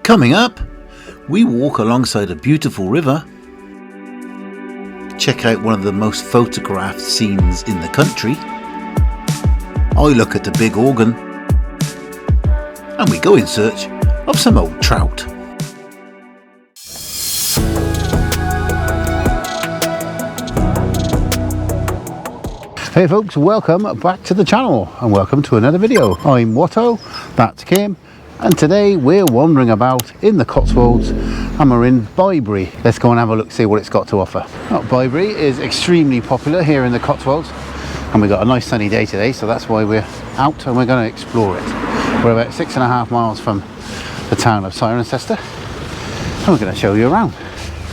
Coming up, we walk alongside a beautiful river, check out one of the most photographed scenes in the country, I look at the big organ, and we go in search of some old trout. Hey folks, welcome back to the channel and welcome to another video. I'm Watto, that's Kim, and today we're wandering about in the Cotswolds and we're in Bibury. Let's go and have a look, see what it's got to offer. Well, Bibury is extremely popular here in the Cotswolds and we've got a nice sunny day today, so that's why we're out and we're going to explore it. We're about 6.5 miles from the town of Cirencester and we're going to show you around.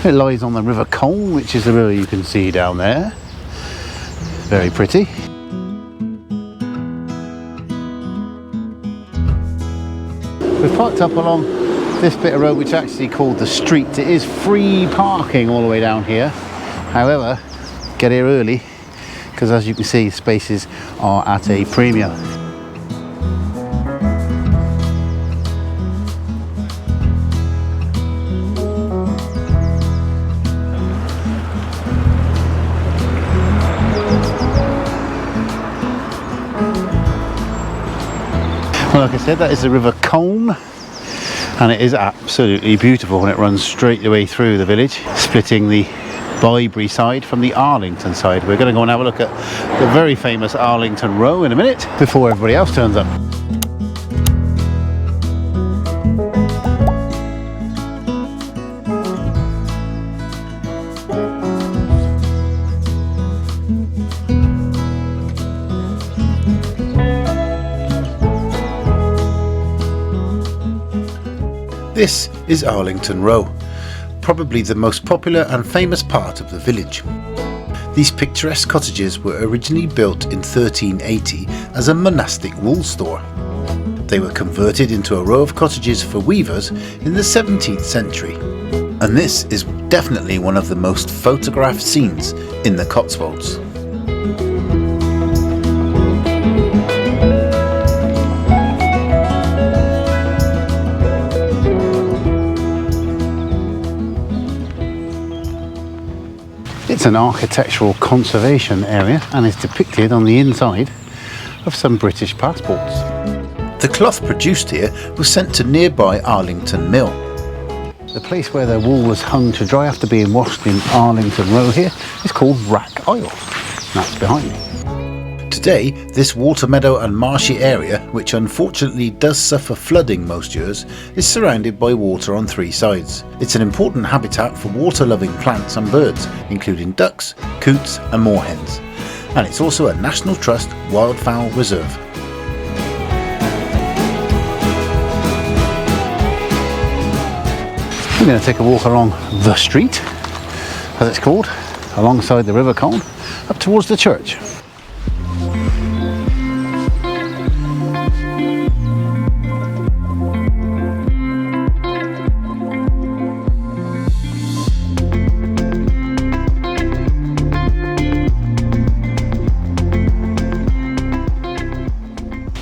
It lies on the River Coln, which is the river you can see down there. Very pretty. We've parked up along this bit of road, which is actually called the street. It is free parking all the way down here. However, get here early because, as you can see, spaces are at a premium. Well, like I said, that is the River Coln and it is absolutely beautiful, and it runs straight the way through the village, splitting the Bibury side from the Arlington side. We're going to go and have a look at the very famous Arlington Row in a minute before everybody else turns up. This is Arlington Row, probably the most popular and famous part of the village. These picturesque cottages were originally built in 1380 as a monastic wool store. They were converted into a row of cottages for weavers in the 17th century. And this is definitely one of the most photographed scenes in the Cotswolds. It's an architectural conservation area and is depicted on the inside of some British passports. The cloth produced here was sent to nearby Arlington Mill. The place where the wool was hung to dry after being washed in Arlington Row here is called Rack Isle. That's behind me. Today, this water meadow and marshy area, which unfortunately does suffer flooding most years, is surrounded by water on three sides. It's an important habitat for water-loving plants and birds, including ducks, coots and moorhens. And it's also a National Trust wildfowl reserve. We're going to take a walk along the street, as it's called, alongside the River Coln, up towards the church.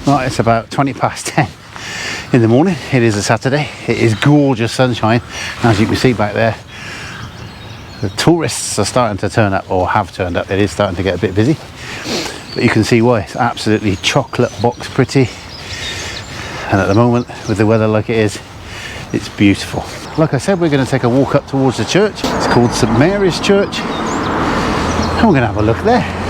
Right, it's about 20 past 10 in the morning. It is a Saturday. It is gorgeous sunshine. As you can see back there, the tourists are starting to turn up, or have turned up. It is starting to get a bit busy, but you can see why. It's absolutely chocolate box pretty, and at the moment, with the weather like it is, it's beautiful. Like I said, we're going to take a walk up towards the church. It's called St Mary's Church, and we're going to have a look there.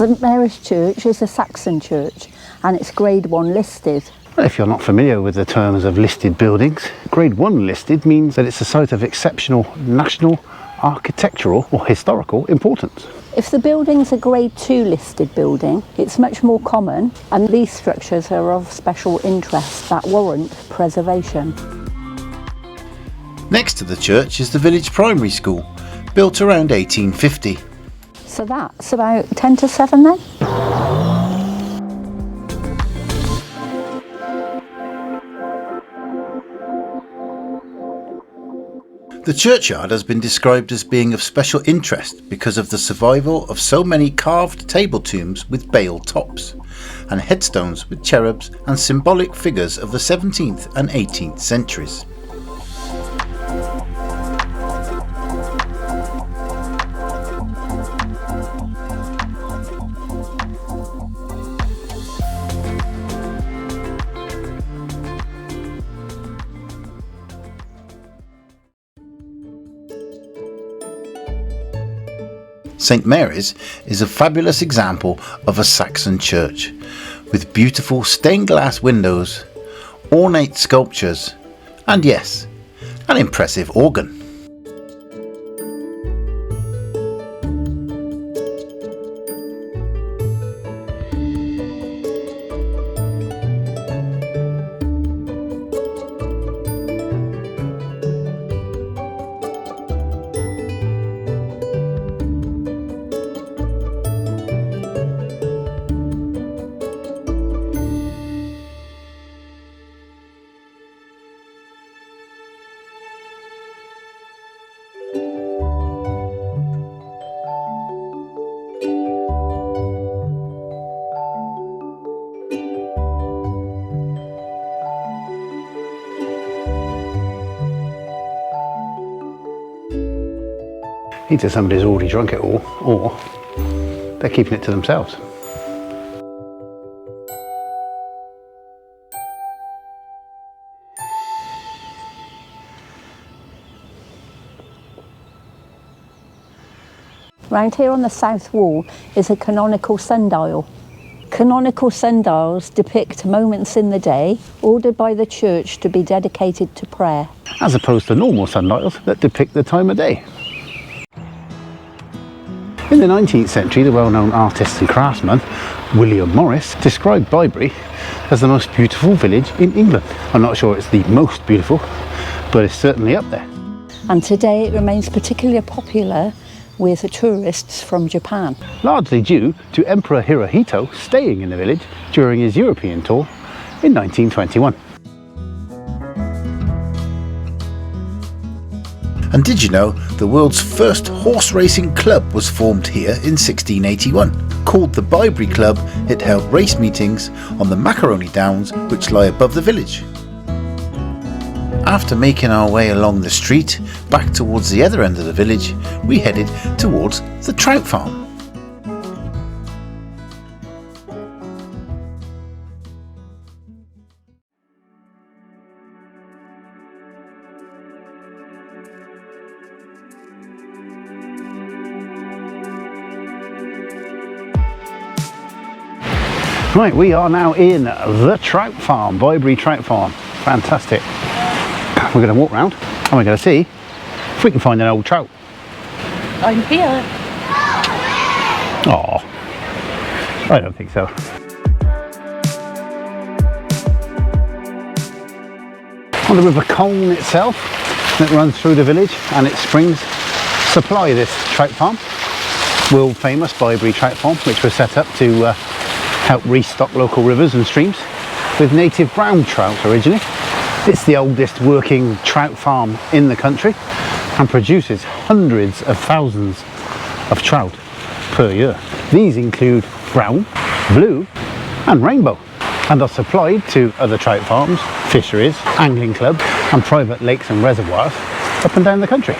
St Mary's Church is a Saxon church and it's Grade 1 listed. Well, if you're not familiar with the terms of listed buildings, Grade 1 listed means that it's a site of exceptional national, architectural or historical importance. If the building's a Grade 2 listed building, it's much more common, and these structures are of special interest that warrant preservation. Next to the church is the village primary school, built around 1850. So that's about 10 to 7 then? The churchyard has been described as being of special interest because of the survival of so many carved table tombs with bale tops, and headstones with cherubs and symbolic figures of the 17th and 18th centuries. St Mary's is a fabulous example of a Saxon church, with beautiful stained glass windows, ornate sculptures, and yes, an impressive organ. Either somebody's already drunk it all, or they're keeping it to themselves. Round here on the south wall is a canonical sundial. Canonical sundials depict moments in the day ordered by the church to be dedicated to prayer, As opposed to normal sundials that depict the time of day. In the 19th century, the well-known artist and craftsman William Morris described Bibury as the most beautiful village in England. I'm not sure it's the most beautiful, but it's certainly up there. and today it remains particularly popular with tourists from Japan. Largely due to Emperor Hirohito staying in the village during his European tour in 1921. And did you know the world's first horse racing club was formed here in 1681? Called the Bibury Club, it held race meetings on the Macaroni Downs, which lie above the village. After making our way along the street back towards the other end of the village, we headed towards the trout farm. Right, we are now in the trout farm, Bibury Trout Farm. Fantastic. We're going to walk round and we're going to see if we can find an old trout. I'm here. Oh, I don't think so. On the River Coln itself, that runs through the village, and its springs supply this trout farm. World famous Bibury Trout Farm, which was set up to help restock local rivers and streams with native brown trout originally. It's the oldest working trout farm in the country and produces hundreds of thousands of trout per year. These include brown, blue and rainbow, and are supplied to other trout farms, fisheries, angling clubs and private lakes and reservoirs up and down the country.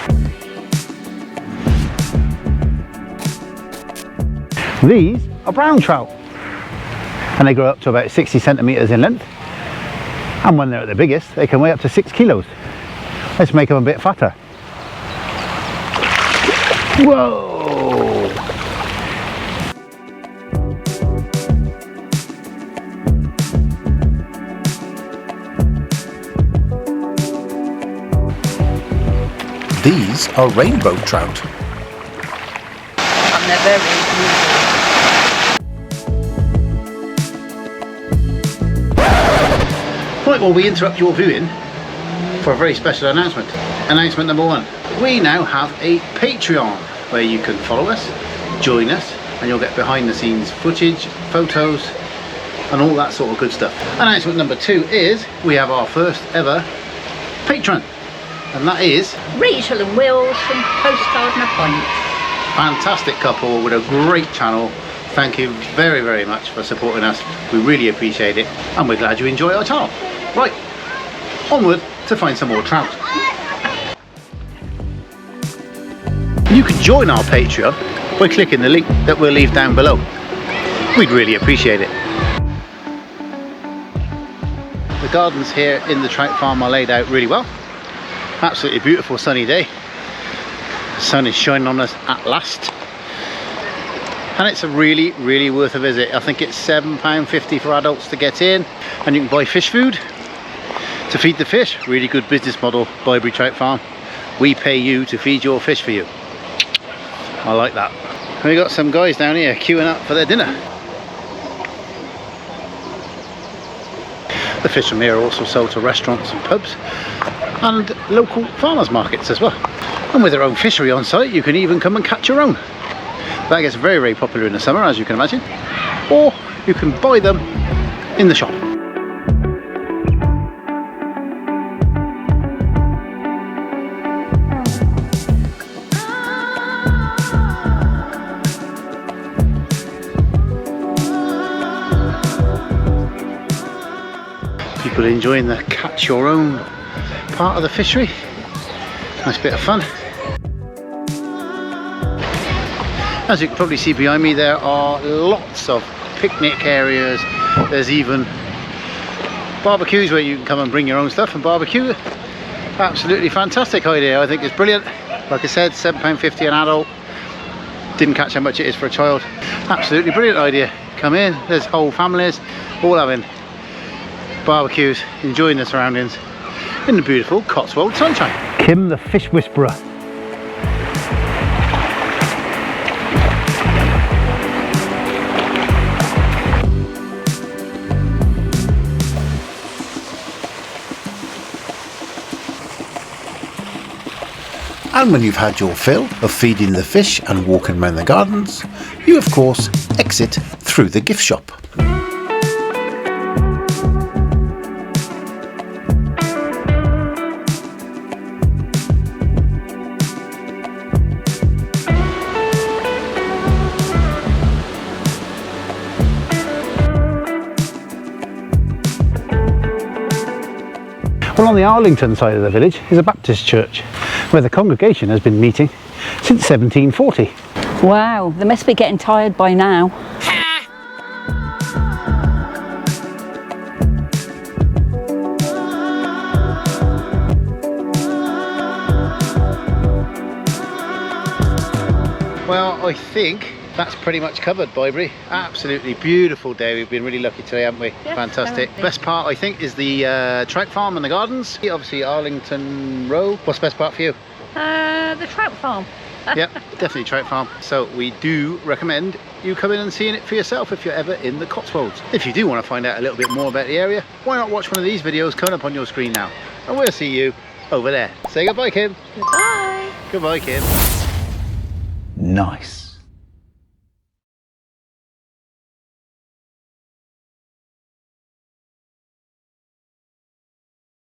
These are brown trout, and they grow up to about 60 centimetres in length, and when they're at the biggest they can weigh up to 6 kilos. Let's make them a bit fatter. Whoa! These are rainbow trout. And they're very beautiful. Right, well, we interrupt your viewing for a very special announcement. Announcement number one. We now have a Patreon where you can follow us, join us, and you'll get behind the scenes footage, photos, and all that sort of good stuff. Announcement number two is we have our first ever patron. And that is Rachel and Will from Postcard and a Pint. fantastic couple with a great channel. Thank you very, very much for supporting us. We really appreciate it, and we're glad you enjoy our channel. Right, onward to find some more trout. You can join our Patreon by clicking the link that we'll leave down below. We'd really appreciate it. The gardens here in the trout farm are laid out really well. Absolutely beautiful sunny day. The sun is shining on us at last. And it's a really, really worth a visit. I think it's £7.50 for adults to get in, and you can buy fish food to feed the fish. Really good business model, Bibury Trout Farm. We pay you to feed your fish for you. I like that. We got some guys down here queuing up for their dinner. The fish from here are also sold to restaurants and pubs and local farmers markets as well. And with their own fishery on site, you can even come and catch your own. That gets very, very popular in the summer, as you can imagine. Or you can buy them in the shop. People enjoying the catch your own part of the fishery. Nice bit of fun. As you can probably see behind me, there are lots of picnic areas. There's even barbecues where you can come and bring your own stuff and barbecue. Absolutely fantastic idea. I think it's brilliant. Like I said, £7.50 an adult. Didn't catch how much it is for a child. Absolutely brilliant idea. Come in, there's whole families all having barbecues, enjoying the surroundings in the beautiful Cotswold sunshine. Kim the Fish Whisperer. And when you've had your fill of feeding the fish and walking around the gardens, you of course exit through the gift shop. Well, on the Arlington side of the village is a Baptist church where the congregation has been meeting since 1740. Wow, they must be getting tired by now. Well, I think that's pretty much covered Bibury. Absolutely beautiful day. We've been really lucky today, haven't we? Yes, fantastic. definitely. Best part, I think, is the trout farm and the gardens. Obviously Arlington Row. What's the best part for you? The trout farm. Yep, definitely trout farm. So we do recommend you come in and seeing it for yourself if you're ever in the Cotswolds. If you do want to find out a little bit more about the area, why not watch one of these videos coming up on your screen now, and we'll see you over there. Say goodbye, Kim. Goodbye. Goodbye, Kim. Nice.